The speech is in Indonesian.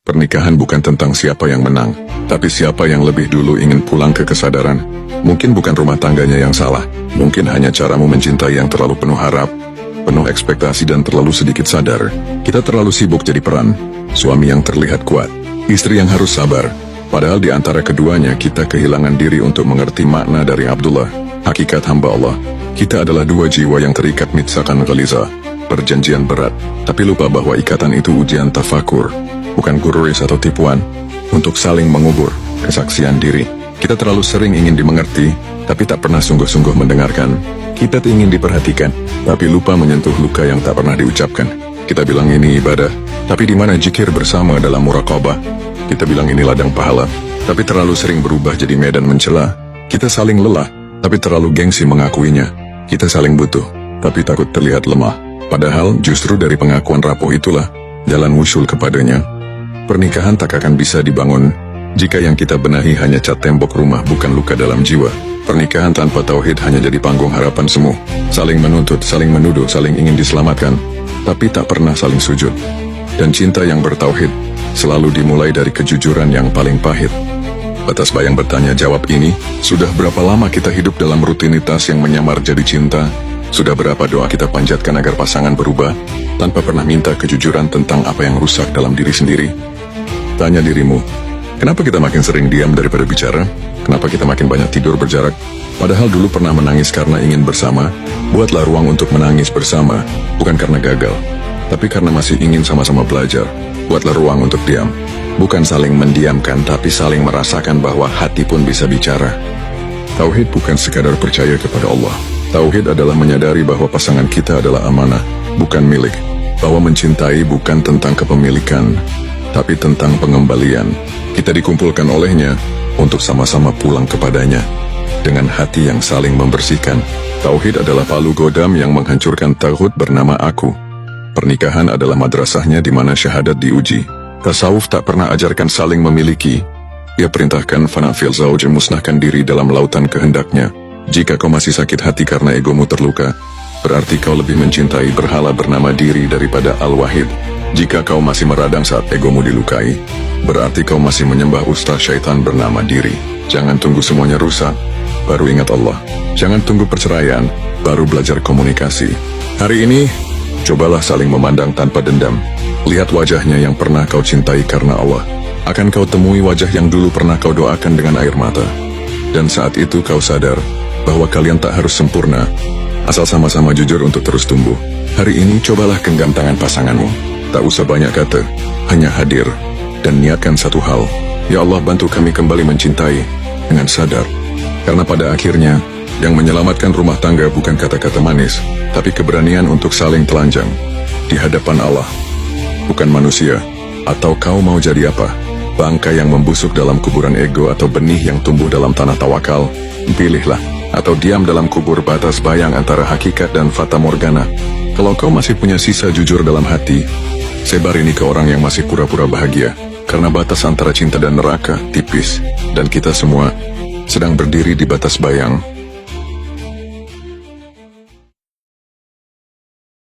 Pernikahan bukan tentang siapa yang menang, tapi siapa yang lebih dulu ingin pulang ke kesadaran. Mungkin bukan rumah tangganya yang salah, mungkin hanya caramu mencintai yang terlalu penuh harap, penuh ekspektasi dan terlalu sedikit sadar. Kita terlalu sibuk jadi peran, suami yang terlihat kuat, istri yang harus sabar. Padahal di antara keduanya kita kehilangan diri untuk mengerti makna dari Abdullah, hakikat hamba Allah. Kita adalah dua jiwa yang terikat mitsakan ghaliza, perjanjian berat, tapi lupa bahwa ikatan itu ujian tafakur, bukan gururis atau tipuan, untuk saling mengubur kesaksian diri. Kita terlalu sering ingin dimengerti, tapi tak pernah sungguh-sungguh mendengarkan. Kita ingin diperhatikan, tapi lupa menyentuh luka yang tak pernah diucapkan. Kita bilang ini ibadah, tapi di mana zikir bersama dalam muraqabah? Kita bilang ini ladang pahala, tapi terlalu sering berubah jadi medan mencela. Kita saling lelah, tapi terlalu gengsi mengakuinya. Kita saling butuh, tapi takut terlihat lemah. Padahal justru dari pengakuan rapuh itulah jalan wusul kepadanya. Pernikahan tak akan bisa dibangun jika yang kita benahi hanya cat tembok rumah, bukan luka dalam jiwa. Pernikahan tanpa tauhid hanya jadi panggung harapan semu, saling menuntut, saling menuduh, saling ingin diselamatkan, tapi tak pernah saling sujud. Dan cinta yang bertauhid selalu dimulai dari kejujuran yang paling pahit. Batas bayang bertanya jawab ini, sudah berapa lama kita hidup dalam rutinitas yang menyamar jadi cinta? Sudah berapa doa kita panjatkan agar pasangan berubah, tanpa pernah minta kejujuran tentang apa yang rusak dalam diri sendiri? Tanya dirimu, kenapa kita makin sering diam daripada bicara? Kenapa kita makin banyak tidur berjarak? Padahal dulu pernah menangis karena ingin bersama. Buatlah ruang untuk menangis bersama, bukan karena gagal, tapi karena masih ingin sama-sama belajar. Buatlah ruang untuk diam, bukan saling mendiamkan, tapi saling merasakan bahwa hati pun bisa bicara. Tauhid bukan sekadar percaya kepada Allah. Tauhid adalah menyadari bahwa pasangan kita adalah amanah, bukan milik. Bahwa mencintai bukan tentang kepemilikan, tapi tentang pengembalian. Kita dikumpulkan olehnya untuk sama-sama pulang kepadanya dengan hati yang saling membersihkan. Tauhid adalah palu godam yang menghancurkan taghut bernama aku. Pernikahan adalah madrasahnya di mana syahadat diuji. Tasawuf tak pernah ajarkan saling memiliki. Ia perintahkan fana fil zauj, musnahkan diri dalam lautan kehendaknya. Jika kau masih sakit hati karena egomu terluka, berarti kau lebih mencintai berhala bernama diri daripada Al-Wahid. Jika kau masih meradang saat egomu dilukai, berarti kau masih menyembah ustaz syaitan bernama diri. Jangan tunggu semuanya rusak, baru ingat Allah. Jangan tunggu perceraian, baru belajar komunikasi. Hari ini, cobalah saling memandang tanpa dendam. Lihat wajahnya yang pernah kau cintai karena Allah. Akan kau temui wajah yang dulu pernah kau doakan dengan air mata. Dan saat itu kau sadar bahwa kalian tak harus sempurna, asal sama-sama jujur untuk terus tumbuh. Hari ini cobalah genggam tangan pasanganmu. Tak usah banyak kata, hanya hadir dan niatkan satu hal. Ya Allah, bantu kami kembali mencintai dengan sadar. Karena pada akhirnya, yang menyelamatkan rumah tangga bukan kata-kata manis, tapi keberanian untuk saling telanjang di hadapan Allah, bukan manusia. Atau kau mau jadi apa? Bangkai yang membusuk dalam kuburan ego atau benih yang tumbuh dalam tanah tawakal? Pilihlah. Atau diam dalam kubur batas bayang antara hakikat dan fata morgana. Kalau kau masih punya sisa jujur dalam hati, sebar ini ke orang yang masih pura-pura bahagia. Karena batas antara cinta dan neraka tipis, dan kita semua sedang berdiri di batas bayang.